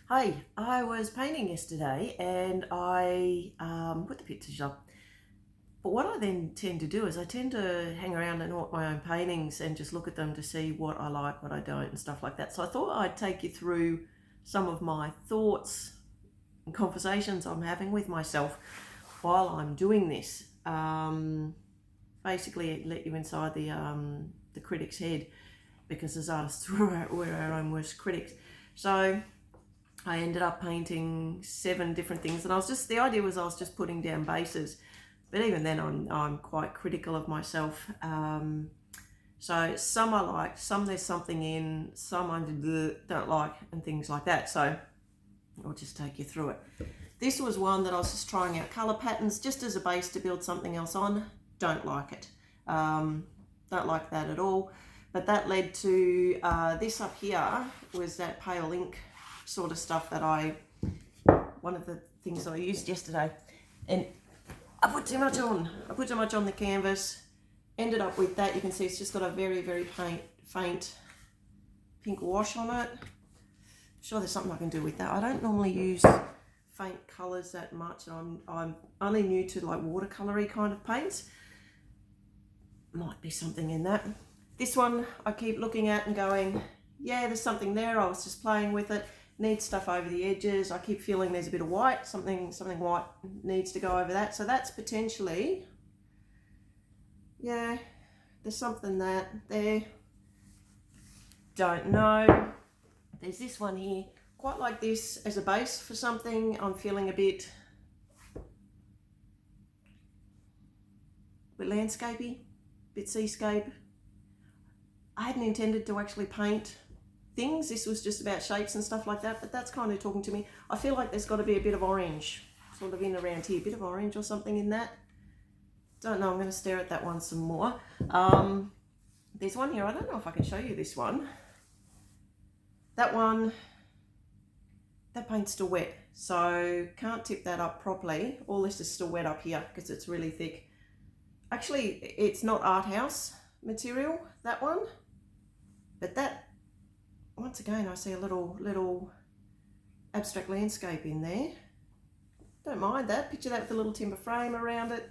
Hi, I was painting yesterday and I put the pictures up. But what I then tend to do is I tend to hang around and watch my own paintings and just look at them to see what I like, what I don't, and stuff like that. So I thought I'd take you through some of my thoughts and conversations I'm having with myself while I'm doing this. Basically, let you inside the critic's head because as artists, we're our own worst critics. So I ended up painting 7 different things, and the idea was I was just putting down bases, but even then I'm quite critical of myself. So some I like, some there's something in, some I don't like, and things like that. So I'll just take you through it. This was one that I was just trying out colour patterns just as a base to build something else on. Don't like it. Don't like that at all. But that led to this up here was that pale ink sort of stuff that one of the things I used yesterday. And I put too much on. I put too much on the canvas. Ended up with that. You can see it's just got a very, very faint pink wash on it. I'm sure there's something I can do with that. I don't normally use faint colours that much. I'm only new to like watercolory kind of paints. Might be something in that. This one I keep looking at and going, yeah, there's something there. I was just playing with it. Needs stuff over the edges. I keep feeling there's a bit of white. Something white needs to go over that. So that's potentially, yeah, there's something there. Don't know. There's this one here. Quite like this as a base for something. I'm feeling a bit landscapey, bit seascape. I hadn't intended to actually paint things. This was just about shapes and stuff like that, but that's kind of talking to me. I feel like there's got to be a bit of orange sort of in around here, a bit of orange or something in that. Don't know, I'm going to stare at that one some more. There's one here, I don't know if I can show you this one. That one, that paint's still wet, so can't tip that up properly. All this is still wet up here because it's really thick. Actually, it's not art house material, that one, but that, once again, I see a little abstract landscape in there. Don't mind that. Picture that with a little timber frame around it.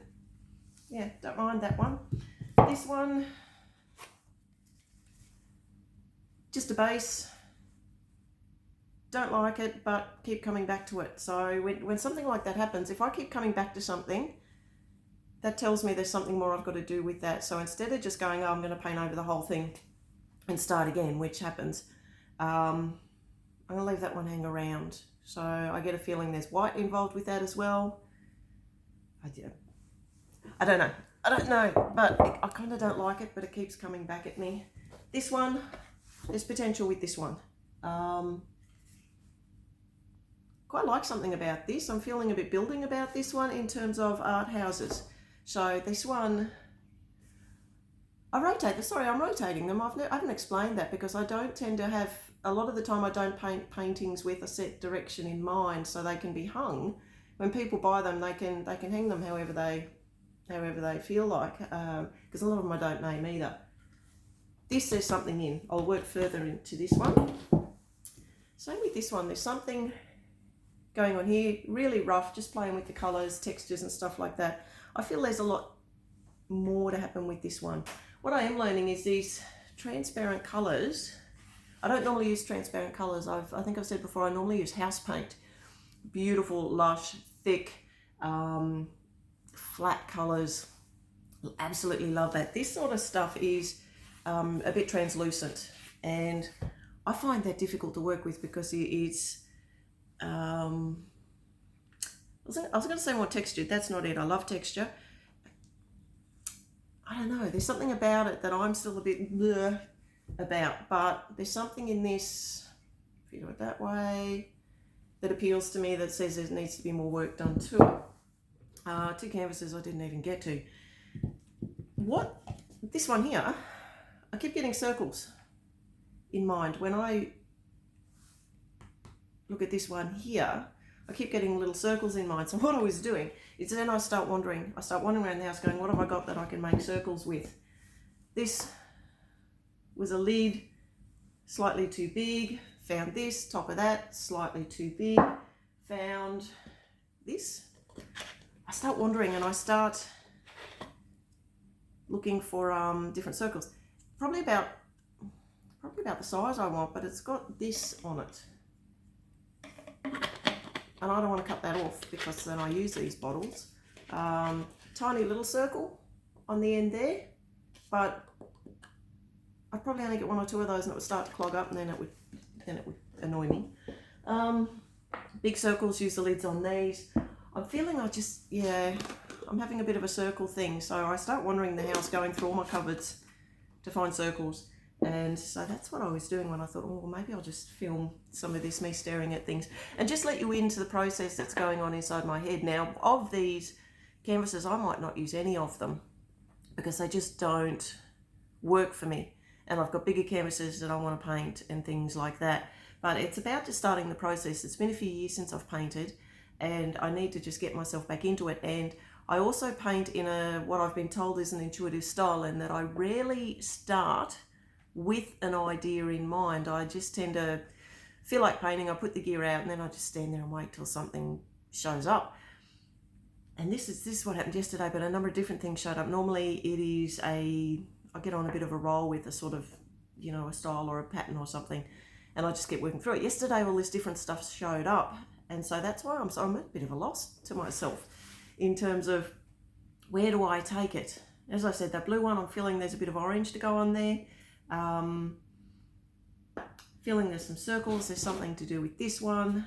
Yeah, don't mind that one. This one, just a base. Don't like it, but keep coming back to it. So when something like that happens, if I keep coming back to something, that tells me there's something more I've got to do with that. So instead of just going, oh, I'm going to paint over the whole thing and start again, which happens, I'm going to leave that one hang around. So I get a feeling there's white involved with that as well. I don't know, but I kind of don't like it, but it keeps coming back at me. This one, there's potential with this one. Quite like something about this. I'm feeling a bit building about this one in terms of art houses. So this one, I'm rotating them. I haven't explained that because I don't tend to have, a lot of the time I don't paint paintings with a set direction in mind so they can be hung. When people buy them, they can hang them however they feel like, because a lot of them I don't name either. This there's something in. I'll work further into this one. Same with this one. There's something going on here, really rough, just playing with the colours, textures and stuff like that. I feel there's a lot more to happen with this one. What I am learning is these transparent colours. I don't normally use transparent colours. I think I've said before, I normally use house paint. Beautiful, lush, thick, flat colours. Absolutely love that. This sort of stuff is a bit translucent, and I find that difficult to work with because it's I was going to say more textured. That's not it. I love texture. I don't know. There's something about it that I'm still a bit bleh about, but there's something in this, if you do it that way, that appeals to me, that says there needs to be more work done to it. 2 canvases I didn't even get to. This one here, I keep getting circles in mind. When I look at this one here, I keep getting little circles in mind. So what I was doing is then I start wandering around the house going, what have I got that I can make circles with? This was a lid, slightly too big found this, top of that, slightly too big, found this. I start wandering and I start looking for different circles. Probably about the size I want, but it's got this on it. And I don't want to cut that off because then I use these bottles. Tiny little circle on the end there, but I'd probably only get 1 or 2 of those and it would start to clog up and then it would annoy me. Big circles, use the lids on these. I'm feeling I'm having a bit of a circle thing, so I start wandering the house, going through all my cupboards to find circles. And so that's what I was doing when I thought, oh, well, maybe I'll just film some of this, me staring at things, and just let you into the process that's going on inside my head. Now, of these canvases, I might not use any of them because they just don't work for me. And I've got bigger canvases that I want to paint and things like that. But it's about just starting the process. It's been a few years since I've painted and I need to just get myself back into it. And I also paint in what I've been told is an intuitive style, and that I rarely start with an idea in mind. I just tend to feel like painting, I put the gear out, and then I just stand there and wait till something shows up. And this is what happened yesterday, but a number of different things showed up. Normally it is I get on a bit of a roll with a sort of, a style or a pattern or something, and I just get working through it. Yesterday all this different stuff showed up, and so that's why I'm at a bit of a loss to myself in terms of where do I take it. As I said, that blue one, I'm feeling there's a bit of orange to go on there. Feeling there's some circles, there's something to do with this one.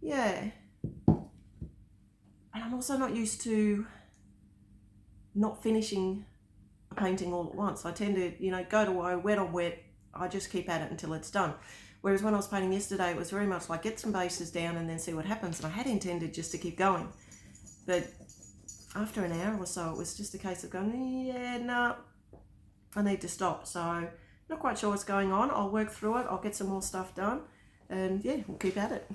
Yeah. And I'm also not used to not finishing a painting all at once. I tend to, go to wet on wet, I just keep at it until it's done. Whereas when I was painting yesterday, it was very much like get some bases down and then see what happens. And I had intended just to keep going. But after an hour or so, it was just a case of going, no, I need to stop. So not quite sure what's going on. I'll work through it. I'll get some more stuff done. And yeah, we'll keep at it.